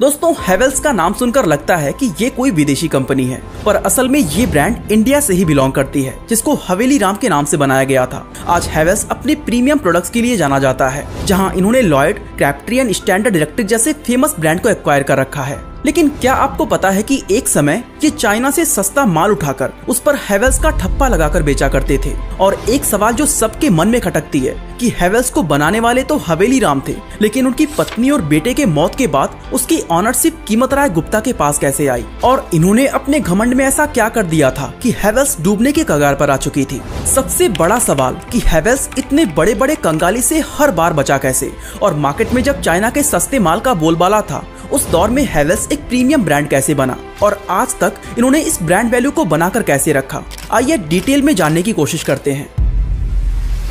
दोस्तों, हेवेल्स का नाम सुनकर लगता है कि ये कोई विदेशी कंपनी है, पर असल में ये ब्रांड इंडिया से ही बिलोंग करती है, जिसको हवेली राम के नाम से बनाया गया था। आज हेवेल्स अपने प्रीमियम प्रोडक्ट्स के लिए जाना जाता है, जहां इन्होंने लॉयड, क्रैफ्टरी, स्टैंडर्ड इलेक्ट्रिक जैसे फेमस ब्रांड को एक्वायर कर रखा है। लेकिन क्या आपको पता है कि एक समय ये चाइना से सस्ता माल उठाकर उस पर हेवेल्स का ठप्पा लगाकर बेचा करते थे। और एक सवाल जो सबके मन में खटकती है कि हेवेल्स को बनाने वाले तो हवेली राम थे, लेकिन उनकी पत्नी और बेटे के मौत के बाद उसकी ऑनरशिप कीमत राय गुप्ता के पास कैसे आई, और इन्होंने अपने घमंड में ऐसा क्या कर दिया था कि हेवेल्स डूबने के कगार पर आ चुकी थी। सबसे बड़ा सवाल कि हेवेल्स इतने बड़े बड़े कंगाली से हर बार बचा कैसे, और मार्केट में जब चाइना के सस्ते माल का बोलबाला था, उस दौर में हेवेल्स एक प्रीमियम ब्रांड कैसे बना, और आज तक इन्होंने इस ब्रांड वैल्यू को बनाकर कैसे रखा। आइए डिटेल में जानने की कोशिश करते हैं।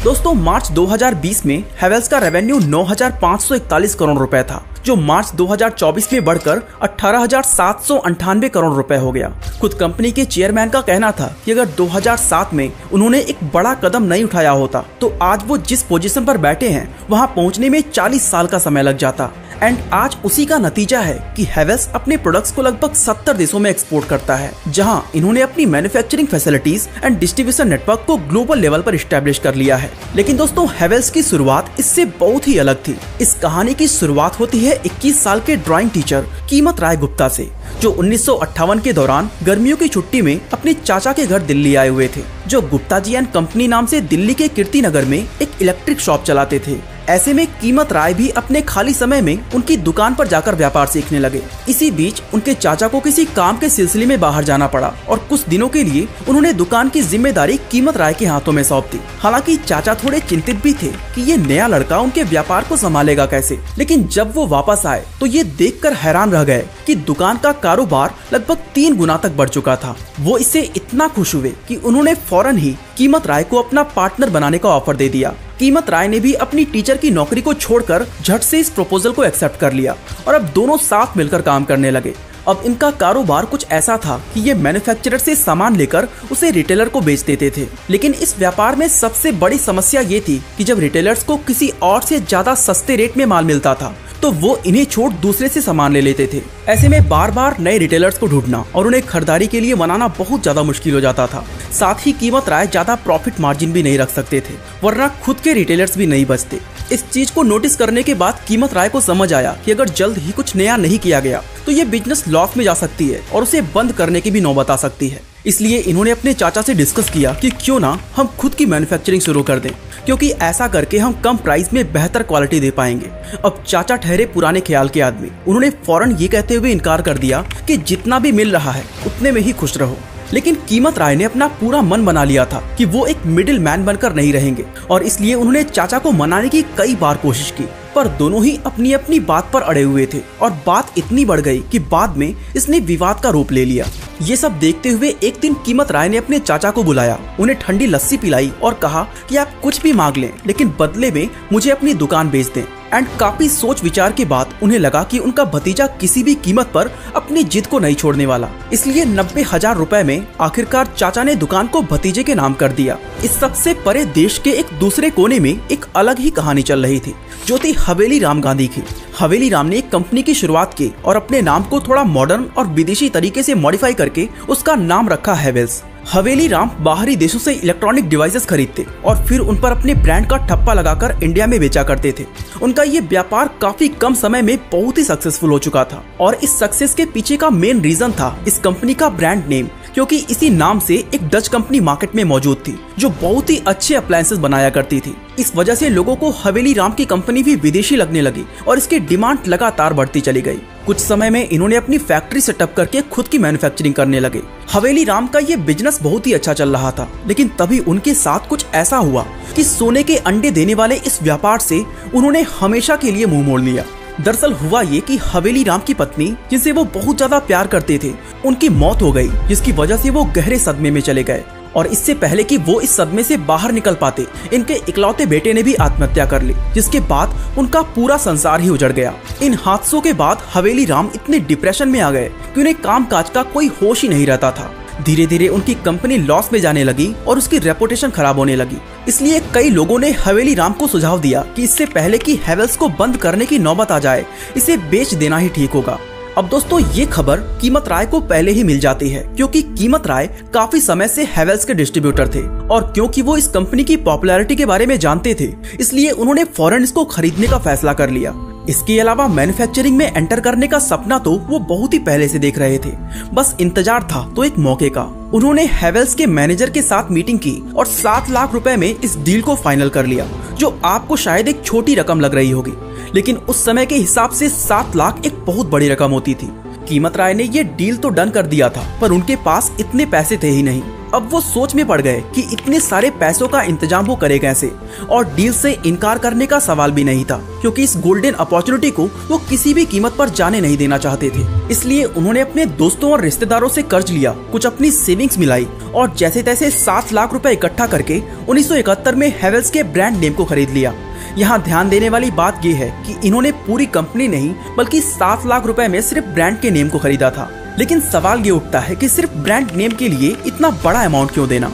दोस्तों, मार्च 2020 में हेवेल्स का रेवेन्यू 9,541 करोड़ रुपए था, जो मार्च 2024 में बढ़कर 18,798 करोड़ रुपए हो गया। खुद कंपनी के चेयरमैन का कहना था कि अगर 2007 में उन्होंने एक बड़ा कदम नहीं उठाया होता तो आज वो जिस पोजीशन पर बैठे हैं वहां पहुंचने में 40 साल का समय लग जाता। एंड आज उसी का नतीजा है कि हेवेल्स अपने प्रोडक्ट्स को लगभग 70 देशों में एक्सपोर्ट करता है, जहां इन्होंने अपनी manufacturing facilities and distribution network को ग्लोबल लेवल पर एस्टैब्लिश कर लिया है। लेकिन दोस्तों, हेवेल्स की शुरुआत इससे बहुत ही अलग थी। इस कहानी की शुरुआत होती है 21 साल के ड्राइंग टीचर कीमत राय गुप्ता से, जो 1958 के दौरान गर्मियों की छुट्टी में अपने चाचा के घर दिल्ली आए हुए थे, जो गुप्ता जी एंड कंपनी नाम से दिल्ली के कीर्ति नगर में एक इलेक्ट्रिक शॉप चलाते थे। ऐसे में कीमत राय भी अपने खाली समय में उनकी दुकान पर जाकर व्यापार सीखने लगे। इसी बीच उनके चाचा को किसी काम के सिलसिले में बाहर जाना पड़ा और कुछ दिनों के लिए उन्होंने दुकान की जिम्मेदारी कीमत राय के हाथों में सौंप दी। हालांकि चाचा थोड़े चिंतित भी थे कि ये नया लड़का उनके व्यापार को संभालेगा कैसे, लेकिन जब वो वापस आए तो ये देखकर हैरान रह गए कि दुकान का कारोबार लगभग 3 गुना तक बढ़ चुका था। वो इससे इतना खुश हुए कि उन्होंने फौरन ही कीमत राय को अपना पार्टनर बनाने का ऑफर दे दिया। कीमत राय ने भी अपनी टीचर की नौकरी को छोड़कर झट से इस प्रपोजल को एक्सेप्ट कर लिया और अब दोनों साथ मिलकर काम करने लगे। अब इनका कारोबार कुछ ऐसा था कि ये मैन्युफैक्चरर से सामान लेकर उसे रिटेलर को बेच देते थे। लेकिन इस व्यापार में सबसे बड़ी समस्या ये थी कि जब रिटेलर्स को किसी और से ज्यादा सस्ते रेट में माल मिलता था तो वो इन्हें छोड़ दूसरे से सामान ले लेते थे। ऐसे में बार बार नए रिटेलर्स को ढूंढना और उन्हें खरीदारी के लिए मनाना बहुत ज्यादा मुश्किल हो जाता था। साथ ही कीमत राय ज्यादा प्रॉफिट मार्जिन भी नहीं रख सकते थे, वरना खुद के रिटेलर्स भी नहीं बचते। इस चीज को नोटिस करने के बाद कीमत राय को समझ आया कि अगर जल्द ही कुछ नया नहीं किया गया तो ये बिजनेस लॉस में जा सकती है और उसे बंद करने की भी नौबत आ सकती है। इसलिए इन्होंने अपने चाचा से डिस्कस किया कि क्यों ना हम खुद की मैन्युफैक्चरिंग शुरू कर दें, क्योंकि ऐसा करके हम कम प्राइस में बेहतर क्वालिटी दे पाएंगे। अब चाचा ठहरे पुराने ख्याल के आदमी, उन्होंने फौरन ये कहते हुए इनकार कर दिया कि जितना भी मिल रहा है उतने में ही खुश रहो। लेकिन कीमत राय ने अपना पूरा मन बना लिया था कि वो एक मिडिल मैन बनकर नहीं रहेंगे, और इसलिए उन्होंने चाचा को मनाने की कई बार कोशिश की, पर दोनों ही अपनी अपनी बात पर अड़े हुए थे और बात इतनी बढ़ गई कि बाद में इसने विवाद का रूप ले लिया। ये सब देखते हुए एक दिन कीमत राय ने अपने चाचा को बुलाया, उन्हें ठंडी लस्सी पिलाई और कहा कि आप कुछ भी मांग लें, लेकिन बदले में मुझे अपनी दुकान बेच दें। एंड काफी सोच विचार के बाद उन्हें लगा कि उनका भतीजा किसी भी कीमत पर अपनी जिद को नहीं छोड़ने वाला, इसलिए 90,000 रुपए में आखिरकार चाचा ने दुकान को भतीजे के नाम कर दिया। इस सबसे परे देश के एक दूसरे कोने में एक अलग ही कहानी चल रही थी, जो थी हवेली राम गांधी की। हवेली राम ने एक कंपनी की शुरुआत की और अपने नाम को थोड़ा मॉडर्न और विदेशी तरीके से मॉडिफाई करके उसका नाम रखा हेवेल्स। हवेली राम बाहरी देशों से इलेक्ट्रॉनिक डिवाइसेस खरीदते और फिर उन पर अपने ब्रांड का ठप्पा लगाकर इंडिया में बेचा करते थे। उनका ये व्यापार काफी कम समय में बहुत ही सक्सेसफुल हो चुका था, और इस सक्सेस के पीछे का मेन रीजन था इस कंपनी का ब्रांड नेम, क्योंकि इसी नाम से एक डच कंपनी मार्केट में मौजूद थी जो बहुत ही अच्छे अप्लायंसेस बनाया करती थी। इस वजह से लोगों को हवेली राम की कंपनी भी विदेशी लगने लगी और इसकी डिमांड लगातार बढ़ती चली गई। कुछ समय में इन्होंने अपनी फैक्ट्री सेटअप करके खुद की मैन्युफैक्चरिंग करने लगे। हवेली राम का ये बिजनेस बहुत ही अच्छा चल रहा था, लेकिन तभी उनके साथ कुछ ऐसा हुआ कि सोने के अंडे देने वाले इस व्यापार से उन्होंने हमेशा के लिए मुंह मोड़ लिया। दरअसल हुआ ये कि हवेली राम की पत्नी, जिनसे वो बहुत ज्यादा प्यार करते थे, उनकी मौत हो गई, जिसकी वजह से वो गहरे सदमे में चले गए। और इससे पहले कि वो इस सदमे से बाहर निकल पाते, इनके इकलौते बेटे ने भी आत्महत्या कर ली, जिसके बाद उनका पूरा संसार ही उजड़ गया। इन हादसों के बाद हवेली राम इतने डिप्रेशन में आ गए कि उन्हें काम काज का कोई होश ही नहीं रहता था। धीरे धीरे उनकी कंपनी लॉस में जाने लगी और उसकी रेपुटेशन खराब होने लगी। इसलिए कई लोगों ने हवेली राम को सुझाव दिया कि इससे पहले कि हेवेल्स को बंद करने की नौबत आ जाए, इसे बेच देना ही ठीक होगा। अब दोस्तों ये खबर कीमत राय को पहले ही मिल जाती है, क्योंकि कीमत राय काफी समय से हैवेल्स के डिस्ट्रीब्यूटर थे और क्योंकि वो इस कंपनी की पॉपुलैरिटी के बारे में जानते थे, इसलिए उन्होंने फौरन इसको खरीदने का फैसला कर लिया। इसके अलावा मैन्युफैक्चरिंग में एंटर करने का सपना तो वो बहुत ही पहले से देख रहे थे, बस इंतजार था तो एक मौके का। उन्होंने हैवेल्स के मैनेजर के साथ मीटिंग की और 7 लाख रुपए में इस डील को फाइनल कर लिया, जो आपको शायद एक छोटी रकम लग रही होगी, लेकिन उस समय के हिसाब से 7 लाख एक बहुत बड़ी रकम होती थी। कीमत राय ने ये डील तो डन कर दिया था, पर उनके पास इतने पैसे थे ही नहीं। अब वो सोच में पड़ गए कि इतने सारे पैसों का इंतजाम वो करे कैसे, और डील से इनकार करने का सवाल भी नहीं था, क्योंकि इस गोल्डन अपॉर्चुनिटी को वो किसी भी कीमत पर जाने नहीं देना चाहते थे। इसलिए उन्होंने अपने दोस्तों और रिश्तेदारों से कर्ज लिया, कुछ अपनी सेविंग्स मिलाई और जैसे तैसे 7 लाख रुपए इकट्ठा करके 1971 में हैवेल्स के ब्रांड नेम को खरीद लिया। यहाँ ध्यान देने वाली बात ये है कि इन्होंने पूरी कंपनी नहीं बल्कि 7 लाख रुपए में सिर्फ ब्रांड के नेम को खरीदा था। लेकिन सवाल ये उठता है कि सिर्फ ब्रांड नेम के लिए इतना बड़ा अमाउंट क्यों देना।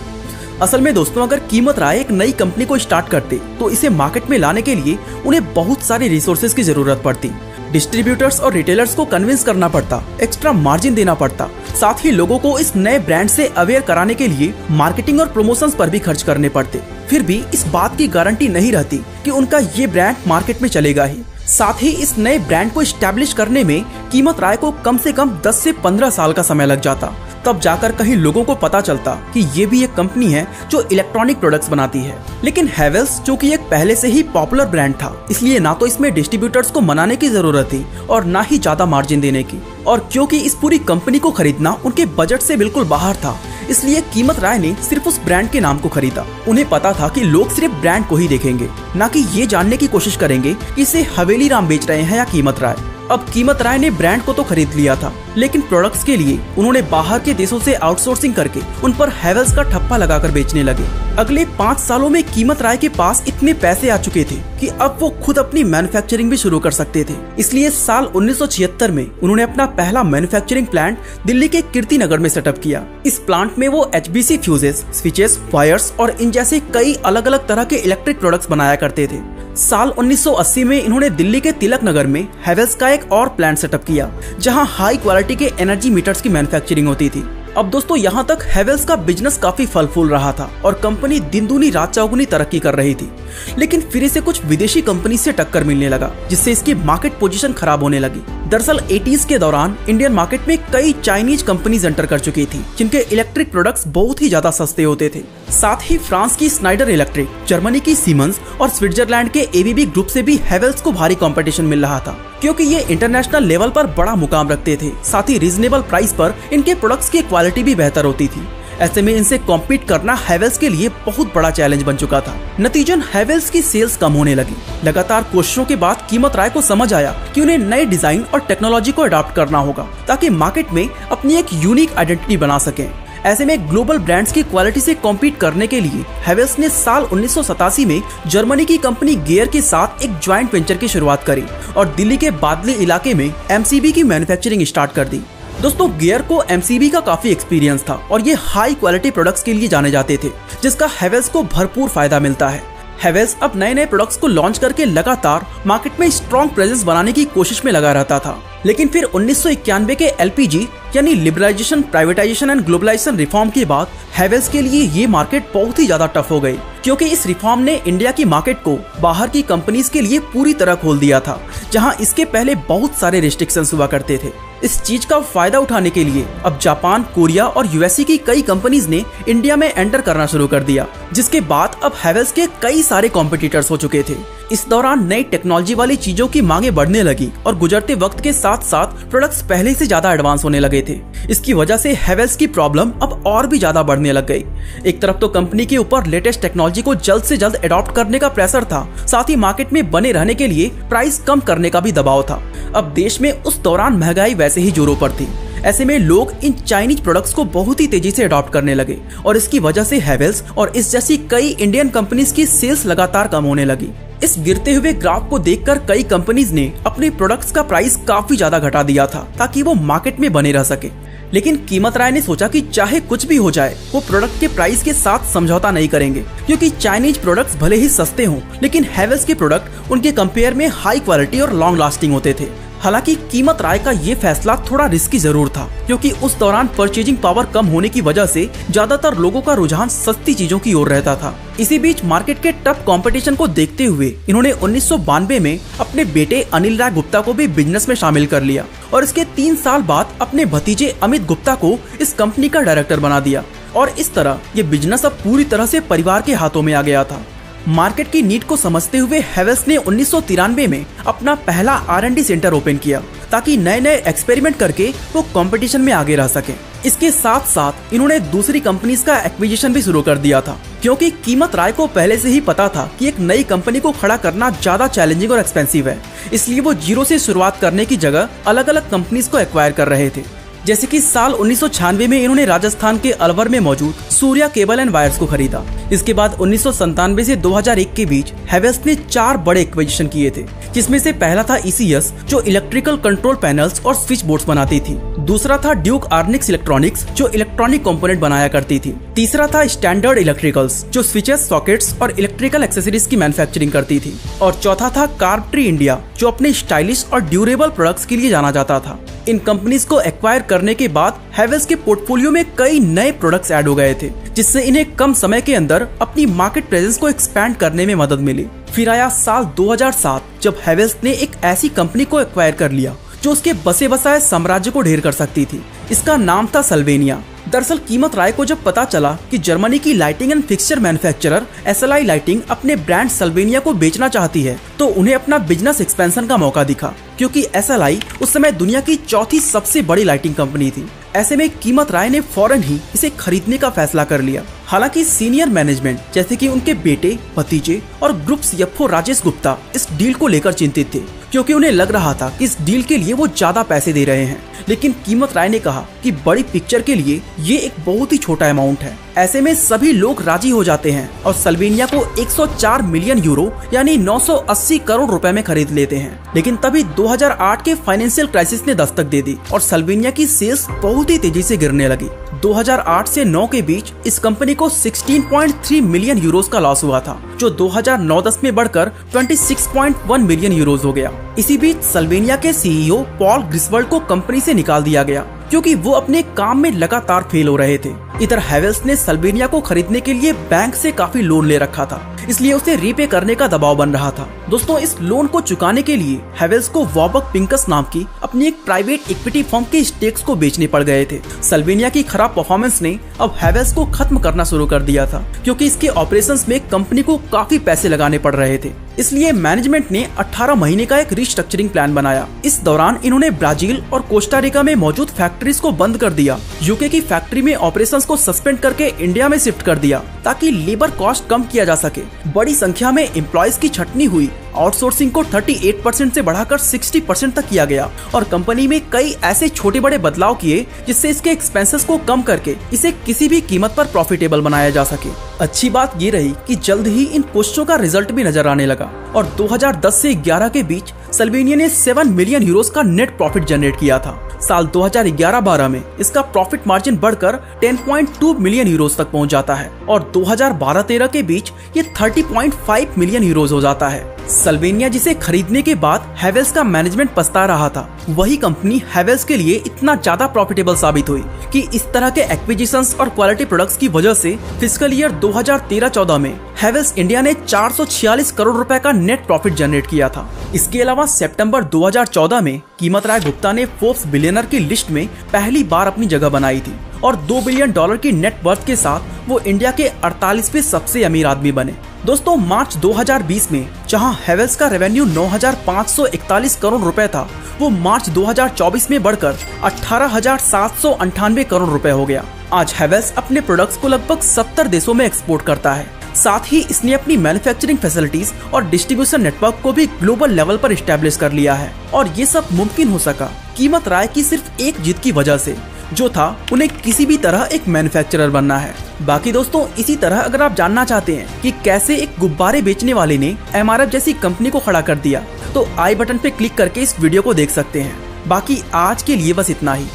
असल में दोस्तों, अगर कीमत राय एक नई कंपनी को स्टार्ट करते तो इसे मार्केट में लाने के लिए उन्हें बहुत सारे रिसोर्सेज की जरूरत पड़ती। डिस्ट्रीब्यूटर्स और रिटेलर्स को कन्विंस करना पड़ता, एक्स्ट्रा मार्जिन देना पड़ता, साथ ही लोगों को इस नए ब्रांड से अवेयर कराने के लिए मार्केटिंग और प्रमोशंस पर भी खर्च करने पड़ते। फिर भी इस बात की गारंटी नहीं रहती कि उनका ये ब्रांड मार्केट में चलेगा ही। साथ ही इस नए ब्रांड को एस्टैब्लिश करने में कीमत राय को कम से कम 10 से 15 साल का समय लग जाता, तब जाकर कहीं लोगों को पता चलता कि ये भी एक कंपनी है जो इलेक्ट्रॉनिक प्रोडक्ट्स बनाती है। लेकिन हैवेल्स जो कि एक पहले से ही पॉपुलर ब्रांड था, इसलिए ना तो इसमें डिस्ट्रीब्यूटर्स को मनाने की जरूरत थी और ना ही ज्यादा मार्जिन देने की, और क्योंकि इस पूरी कंपनी को खरीदना उनके बजट से बिल्कुल बाहर था, इसलिए कीमत राय ने सिर्फ उस ब्रांड के नाम को खरीदा। उन्हें पता था कि लोग सिर्फ ब्रांड को ही देखेंगे, ना कि ये जानने की कोशिश करेंगे कि इसे हवेली राम बेच रहे हैं या कीमत राय। अब कीमत राय ने ब्रांड को तो खरीद लिया था, लेकिन प्रोडक्ट्स के लिए उन्होंने बाहर के देशों से आउटसोर्सिंग करके उन पर हैवेल्स का ठप्पा लगाकर बेचने लगे। अगले 5 सालों में कीमत राय के पास इतने पैसे आ चुके थे कि अब वो खुद अपनी मैन्युफैक्चरिंग भी शुरू कर सकते थे। इसलिए साल 1976 में उन्होंने अपना पहला मैन्युफैक्चरिंग प्लांट दिल्ली के कीर्ति नगर में सेटअप किया। इस प्लांट में वो HBC फ्यूजेस, स्विचेस, वायर्स और इन जैसे कई अलग अलग तरह के इलेक्ट्रिक प्रोडक्ट्स बनाया करते थे। साल 1980 में इन्होंने दिल्ली के तिलक नगर में हैवेल्स का एक और प्लांट सेटअप किया, जहां हाई क्वालिटी के एनर्जी मीटर्स की मैन्युफैक्चरिंग होती थी। अब दोस्तों, यहाँ तक हैवेल्स का बिजनेस काफी फल फूल रहा था और कंपनी दिन दूनी रात चौगुनी तरक्की कर रही थी। लेकिन फिर इसे कुछ विदेशी कंपनी से टक्कर मिलने लगा, जिससे इसकी मार्केट पोजीशन खराब होने लगी। दरअसल 80s के दौरान इंडियन मार्केट में कई चाइनीज कंपनीज एंटर कर चुकी थी, जिनके इलेक्ट्रिक प्रोडक्ट्स बहुत ही ज्यादा सस्ते होते थे। साथ ही फ्रांस की स्नाइडर इलेक्ट्रिक, जर्मनी की सीमेंस और स्विट्जरलैंड के ABB ग्रुप से भी हैवेल्स को भारी कंपटीशन मिल रहा था, क्योंकि ये इंटरनेशनल लेवल पर बड़ा मुकाम रखते थे। साथ ही रीजनेबल प्राइस पर इनके प्रोडक्ट्स की क्वालिटी भी बेहतर होती थी। ऐसे में इनसे कॉम्पीट करना हैवेल्स के लिए बहुत बड़ा चैलेंज बन चुका था। नतीजन हैवेल्स की सेल्स कम होने लगी। लगातार कोशिशों के बाद कीमत राय को समझ आया कि उन्हें नए डिजाइन और टेक्नोलॉजी को अडॉप्ट करना होगा, ताकि मार्केट में अपनी एक यूनिक आइडेंटिटी बना सकें। ऐसे में ग्लोबल ब्रांड्स की क्वालिटी से कॉम्पीट करने के लिए हैवेल्स ने साल 1987 में जर्मनी की कंपनी गियर के साथ एक ज्वाइंट वेंचर की शुरुआत करी और दिल्ली के बादली इलाके में MCB की मैन्युफैक्चरिंग स्टार्ट कर दी। दोस्तों, गियर को MCB का काफी एक्सपीरियंस था और ये हाई क्वालिटी प्रोडक्ट्स के लिए जाने जाते थे, जिसका हैवेल्स को भरपूर फायदा मिलता है। हैवेल्स अब नए नए प्रोडक्ट्स को लॉन्च करके लगातार मार्केट में स्ट्रॉन्ग प्रेजेंस बनाने की कोशिश में लगा रहता था। लेकिन फिर 1991 के LPG यानी liberalisation, privatisation and globalisation reform के बाद हैवेल्स के लिए ये मार्केट बहुत ही ज्यादा टफ हो गई, क्योंकि इस रिफॉर्म ने इंडिया की मार्केट को बाहर की कंपनीज के लिए पूरी तरह खोल दिया था, जहां इसके पहले बहुत सारे रिस्ट्रिक्शंस हुआ करते थे। इस चीज का फायदा उठाने के लिए अब जापान, कोरिया और USA की कई कंपनीज ने इंडिया में एंटर करना शुरू कर दिया, जिसके बाद अब हैवेल्स के कई सारे कॉम्पिटिटर्स हो चुके थे। इस दौरान नई टेक्नोलॉजी वाली चीजों की मांगे बढ़ने लगी और गुजरते वक्त के साथ साथ प्रोडक्ट्स पहले से ज्यादा एडवांस होने लगे थे। इसकी वजह से हैवेल्स की प्रॉब्लम अब और भी ज्यादा बढ़ने लग गई। एक तरफ तो कंपनी के ऊपर लेटेस्ट टेक्नोलॉजी को जल्द से जल्द अडॉप्ट करने का प्रेशर था, साथ ही मार्केट में बने रहने के लिए प्राइस कम करने का भी दबाव था। अब देश में उस दौरान महंगाई वैसे ही जोरों पर थी। ऐसे में लोग इन चाइनीज प्रोडक्ट्स को बहुत ही तेजी से अडॉप्ट करने लगे और इसकी वजह से हैवेल्स और इस जैसी कई इंडियन कंपनीज की सेल्स लगातार कम होने लगी। इस गिरते हुए ग्राफ को देखकर कई कंपनीज ने अपने प्रोडक्ट्स का प्राइस काफी ज्यादा घटा दिया था, ताकि वो मार्केट में बने रह सके। लेकिन कीमत राय ने सोचा कि चाहे कुछ भी हो जाए, वो प्रोडक्ट के प्राइस के साथ समझौता नहीं करेंगे, क्योंकि चाइनीज प्रोडक्ट्स भले ही सस्ते हों, लेकिन हैवेल्स के प्रोडक्ट उनके कंपेयर में हाई क्वालिटी और लॉन्ग लास्टिंग होते थे। हालांकि कीमत राय का ये फैसला थोड़ा रिस्की जरूर था, क्योंकि उस दौरान परचेजिंग पावर कम होने की वजह से ज्यादातर लोगों का रुझान सस्ती चीजों की ओर रहता था। इसी बीच मार्केट के टफ कंपटीशन को देखते हुए इन्होंने 1992 में अपने बेटे अनिल राय गुप्ता को भी बिजनेस में शामिल कर लिया और इसके 3 साल बाद अपने भतीजे अमित गुप्ता को इस कंपनी का डायरेक्टर बना दिया और इस तरह ये बिजनेस अब पूरी तरह से परिवार के हाथों में आ गया था। मार्केट की नीड को समझते हुए हैवेल्स ने 1993 में अपना पहला R&D सेंटर ओपन किया ताकि नए नए एक्सपेरिमेंट करके वो कंपटीशन में आगे रह सके। इसके साथ साथ इन्होंने दूसरी कंपनीज का एक्विजिशन भी शुरू कर दिया था, क्योंकि कीमत राय को पहले से ही पता था कि एक नई कंपनी को खड़ा करना ज्यादा चैलेंजिंग और एक्सपेंसिव है, इसलिए वो जीरो से शुरुआत करने की जगह अलग अलग कंपनीज को एक्वायर कर रहे थे। जैसे कि साल 1996 में इन्होंने राजस्थान के अलवर में मौजूद सूर्या केबल एंड वायर्स को खरीदा। इसके बाद 1997 से 2001 के बीच हैवेल्स ने 4 बड़े एक्विजिशन किए थे, जिसमें से पहला था ECS जो इलेक्ट्रिकल कंट्रोल पैनल्स और स्विच बोर्ड्स बनाती थी। दूसरा था ड्यूक आर्निक्स इलेक्ट्रॉनिक्स जो इलेक्ट्रॉनिक कंपोनेंट बनाया करती थी। तीसरा था स्टैंडर्ड इलेक्ट्रिकल्स जो स्विचेस, सॉकेट्स और इलेक्ट्रिकल एक्सेसरीज की मैन्युफैक्चरिंग करती थी। और चौथा था कार्बट्री इंडिया जो अपने स्टाइलिश और ड्यूरेबल प्रोडक्ट्स के लिए जाना जाता था। इन कंपनीज को एक्वायर करने के बाद हैवेल्स के पोर्टफोलियो में कई नए प्रोडक्ट्स ऐड हो गए थे, जिससे इन्हें कम समय के अंदर अपनी मार्केट प्रेजेंस को एक्सपैंड करने में मदद मिली। फिर आया साल 2007 जब हैवेल्स ने एक ऐसी कंपनी को एक्वायर कर लिया जो उसके बसे बसाए साम्राज्य को ढेर कर सकती थी। इसका नाम था सल्वेनिया। दरअसल कीमत राय को जब पता चला कि जर्मनी की lighting and fixture manufacturer SLI lighting अपने ब्रांड सल्वेनिया को बेचना चाहती है, तो उन्हें अपना बिजनेस एक्सपेंशन का मौका दिखा, क्योंकि SLI उस समय दुनिया की चौथी सबसे बड़ी लाइटिंग कंपनी थी। ऐसे में कीमत राय ने फौरन ही इसे खरीदने का फैसला कर लिया। हालांकि सीनियर मैनेजमेंट जैसे कि उनके बेटे, भतीजे और ग्रुप CFO राजेश गुप्ता इस डील को लेकर चिंतित थे, क्योंकि उन्हें लग रहा था कि इस डील के लिए वो ज्यादा पैसे दे रहे हैं। लेकिन कीमत राय ने कहा कि बड़ी पिक्चर के लिए ये एक बहुत ही छोटा अमाउंट है। ऐसे में सभी लोग राजी हो जाते हैं और सल्वेनिया को 104 मिलियन यूरो यानी 980 करोड़ रुपए में खरीद लेते हैं। लेकिन तभी 2008 के फाइनेंशियल क्राइसिस ने दस्तक दे दी और सल्वेनिया की सेल्स बहुत ही तेजी से गिरने लगी। 2008 से 9 के बीच इस कंपनी को 16.3 मिलियन यूरोस का लॉस हुआ था, जो 2009-10 में बढ़कर 26.1 मिलियन यूरोस हो गया। इसी बीच सल्वेनिया के CEO पॉल ग्रिसवर्ल्ड को कंपनी से निकाल दिया गया, क्योंकि वो अपने काम में लगातार फेल हो रहे थे। इधर हैवेल्स ने सल्वेनिया को खरीदने के लिए बैंक से काफी लोन ले रखा था, इसलिए उसे रीपे करने का दबाव बन रहा था। दोस्तों, इस लोन को चुकाने के लिए हैवेल्स को वॉबक पिंकस नाम की अपनी एक प्राइवेट इक्विटी फर्म के स्टेक्स को बेचने पड़ गए थे। सल्वेनिया की खराब परफॉर्मेंस ने अब हैवेल्स को खत्म करना शुरू कर दिया था, क्योंकि इसके ऑपरेशंस में कंपनी को काफी पैसे लगाने पड़ रहे थे। इसलिए मैनेजमेंट ने 18 महीने का एक रिस्ट्रक्चरिंग प्लान बनाया। इस दौरान इन्होंने ब्राजील और कोस्टा रिका में मौजूद फैक्ट्रीज को बंद कर दिया, यूके की फैक्ट्री में ऑपरेशंस को सस्पेंड करके इंडिया में शिफ्ट कर दिया ताकि लेबर कॉस्ट कम किया जा सके। बड़ी संख्या में एम्प्लॉयज की छटनी हुई, आउटसोर्सिंग को 38% से बढ़ाकर 60% तक किया गया और कंपनी में कई ऐसे छोटे बड़े बदलाव किए जिससे इसके एक्सपेंसेस को कम करके इसे किसी भी कीमत पर प्रॉफिटेबल बनाया जा सके। अच्छी बात ये रही कि जल्द ही इन कोशिशों का रिजल्ट भी नजर आने लगा और 2010 से 11 के बीच सल्वेनिया ने 7 मिलियन यूरोस का नेट प्रॉफिट जनरेट किया था। साल 2011-12 में इसका प्रॉफिट मार्जिन बढ़कर 10.2 मिलियन यूरोस तक पहुंच जाता है और 2012-13 के बीच ये 30.5 मिलियन यूरोस हो जाता है। सल्वेनिया जिसे खरीदने के बाद हैवेल्स का मैनेजमेंट पछता रहा था, वही कंपनी हैवेल्स के लिए इतना ज्यादा प्रॉफिटेबल साबित हुई कि इस तरह के एक्विजिशंस और क्वालिटी प्रोडक्ट्स की वजह से फिस्कल ईयर 2013-14 में हैवेल्स इंडिया ने 446 करोड़ रुपए का नेट प्रॉफिट जनरेट किया था। इसके अलावा सितंबर 2014 में कीमत राय गुप्ता ने फोर्ब्स बिलियनर की लिस्ट में पहली बार अपनी जगह बनाई थी और $2 बिलियन की नेट वर्थ के साथ वो इंडिया के 48वें सबसे अमीर आदमी बने। दोस्तों, मार्च 2020 में जहां हैवेल्स का रेवेन्यू 9,541 करोड़ रुपए था, वो मार्च 2024 में बढ़कर 18,798 करोड़ रुपए हो गया। आज हैवेल्स अपने प्रोडक्ट्स को लगभग 70 देशों में एक्सपोर्ट करता है। साथ ही इसने अपनी मैन्युफैक्चरिंग फैसिलिटीज और डिस्ट्रीब्यूशन नेटवर्क को भी ग्लोबल लेवल पर एस्टेब्लिश कर लिया है और ये सब मुमकिन हो सका कीमत राय की सिर्फ एक जीत की वजह से, जो था उन्हें किसी भी तरह एक मैन्युफैक्चरर बनना है। बाकी दोस्तों, इसी तरह अगर आप जानना चाहते हैं कि कैसे एक गुब्बारे बेचने वाले ने MRF जैसी कंपनी को खड़ा कर दिया, तो आई बटन पे क्लिक करके इस वीडियो को देख सकते हैं। बाकी आज के लिए बस इतना ही।